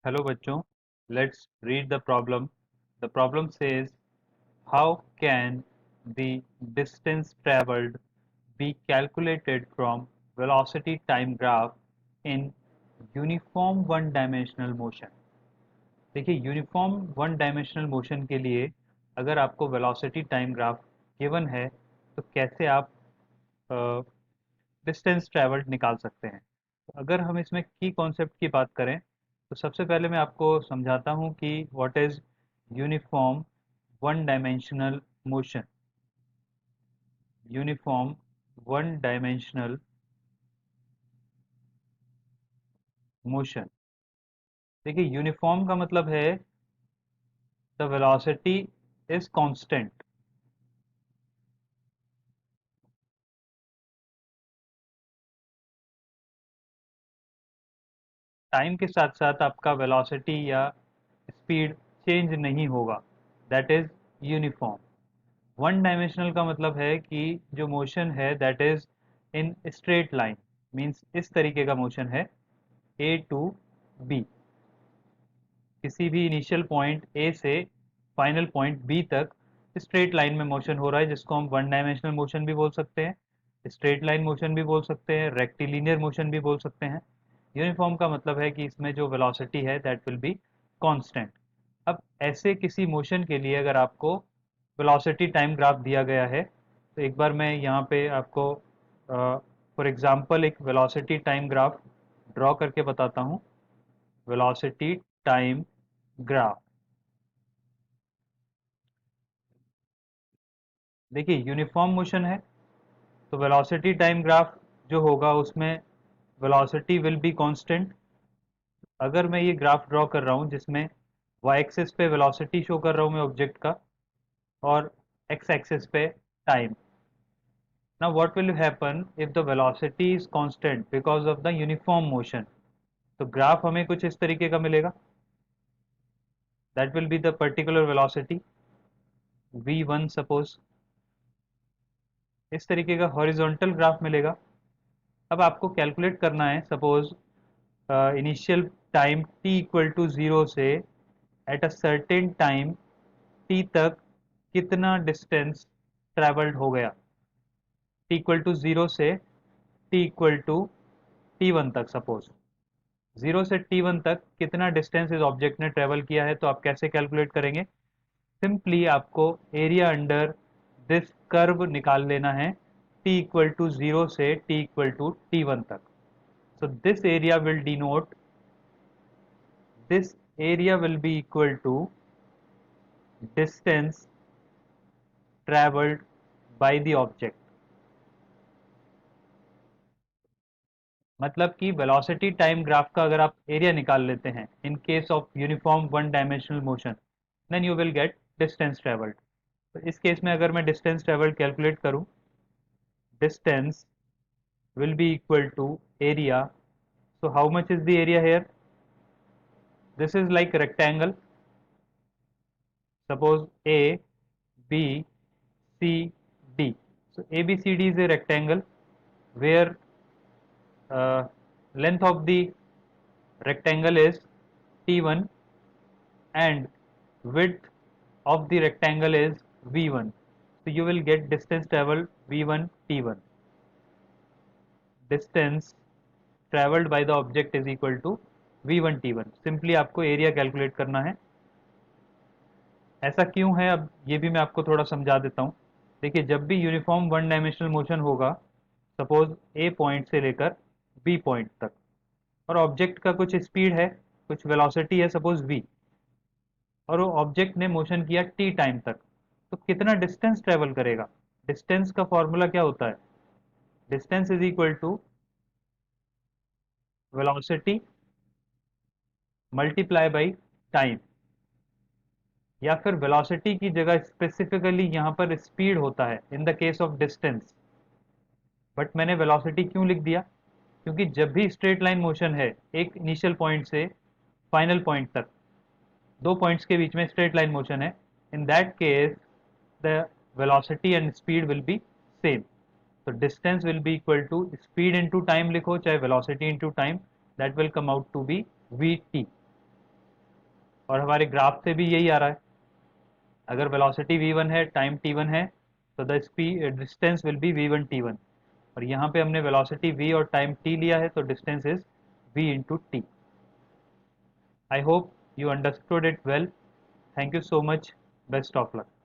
Hello बच्चों, let's read the problem. The problem says, how can the distance traveled be calculated from velocity time graph in uniform one dimensional motion? देखिए uniform one dimensional motion के लिए अगर आपको velocity time graph given है तो कैसे आप distance travelled निकाल सकते हैं। तो अगर हम इसमें की कॉन्सेप्ट की बात करें तो सबसे पहले मैं आपको समझाता हूँ कि what is uniform one dimensional motion. Uniform one dimensional motion, देखिए यूनिफॉर्म का मतलब है the velocity is constant. Time के साथ साथ आपका वेलोसिटी या स्पीड चेंज नहीं होगा, that is uniform. One dimensional का मतलब है कि जो मोशन है that is in straight line, means इस तरीके का मोशन है ए टू बी, किसी भी इनिशियल पॉइंट ए से फाइनल पॉइंट बी तक स्ट्रेट लाइन में मोशन हो रहा है, जिसको हम वन डायमेंशनल मोशन भी बोल सकते हैं, स्ट्रेट लाइन मोशन भी बोल सकते हैं, रेक्टिलिनियर मोशन भी बोल सकते हैं। यूनिफॉर्म का मतलब है कि इसमें जो वेलोसिटी है दैट विल बी कांस्टेंट। अब ऐसे किसी मोशन के लिए अगर आपको वेलोसिटी टाइम ग्राफ दिया गया है तो एक बार मैं यहाँ पे आपको फॉर एग्जांपल एक वेलोसिटी टाइम ग्राफ ड्रॉ करके बताता हूँ। वेलोसिटी टाइम ग्राफ, देखिए यूनिफॉर्म मोशन है तो वेलोसिटी टाइम ग्राफ जो होगा उसमें वेलोसिटी विल बी कांस्टेंट। अगर मैं ये ग्राफ ड्रॉ कर रहा हूँ जिसमें वाई एक्सिस पे वेलोसिटी शो कर रहा हूँ मैं ऑब्जेक्ट का और एक्स एक्सिस पे time. Now what will happen if the velocity is constant because of the uniform motion, तो ग्राफ हमें कुछ इस तरीके का मिलेगा। That will be the particular velocity v1 suppose, इस तरीके का हॉरिजॉन्टल ग्राफ मिलेगा। अब आपको कैलकुलेट करना है suppose initial time t equal to zero से at a certain time t तक कितना डिस्टेंस ट्रैवल्ड हो गया, t इक्वल टू ज़ीरो से t इक्वल टू t1 तक। सपोज ज़ीरो से t1 तक कितना डिस्टेंस इस ऑब्जेक्ट ने ट्रैवल किया है, तो आप कैसे कैलकुलेट करेंगे? सिंपली आपको एरिया अंडर दिस कर्व निकाल लेना है t इक्वल टू ज़ीरो से t इक्वल टू t1 तक। So this area will be equal to distance traveled by the object। मतलब कि वेलोसिटी टाइम ग्राफ का अगर आप एरिया निकाल लेते हैं in case of uniform one dimensional motion, then you will get distance travelled. तो इस केस में अगर मैं डिस्टेंस ट्रेवल्ड कैलकुलेट करूं, distance will be equal to area. So how much is the area here? This is like rectangle. Suppose A, B, C, D. So ABCD is a rectangle where length of the rectangle is T1 and width of the rectangle is V1. So you will get distance traveled V1 T1. Distance traveled by the object is equal to V1 T1। Simply आपको area calculate करना है। ऐसा क्यों है अब ये भी मैं आपको थोड़ा समझा देता हूँ। देखिए जब भी यूनिफॉर्म वन डायमेंशनल मोशन होगा, सपोज ए पॉइंट से लेकर बी पॉइंट तक, और ऑब्जेक्ट का कुछ स्पीड है, कुछ वेलोसिटी है सपोज वी, और वो ऑब्जेक्ट ने मोशन किया टी टाइम तक, तो कितना डिस्टेंस ट्रेवल करेगा? डिस्टेंस का फॉर्मूला क्या होता है? Distance is equal to velocity multiply by time, या फिर वेलोसिटी की जगह स्पेसिफिकली यहाँ पर स्पीड होता है in the case of distance. But मैंने वेलोसिटी क्यों लिख दिया? क्योंकि जब भी स्ट्रेट लाइन मोशन है एक इनिशियल पॉइंट से फाइनल पॉइंट तक, दो पॉइंट्स के बीच में स्ट्रेट लाइन मोशन है, in that case the velocity and speed will be same. तो distance will be equal to speed into time लिखो चाहे velocity into time, that will come out to be V T. और हमारे graph से भी यही आ रहा है। अगर वेलोसिटी v1 है, टाइम t1 है, तो the speed distance will B v1 t1। और यहाँ पे हमने वेलोसिटी v और टाइम t लिया है, तो distance is v into T. I hope you understood it well. Thank you so much. Best of luck.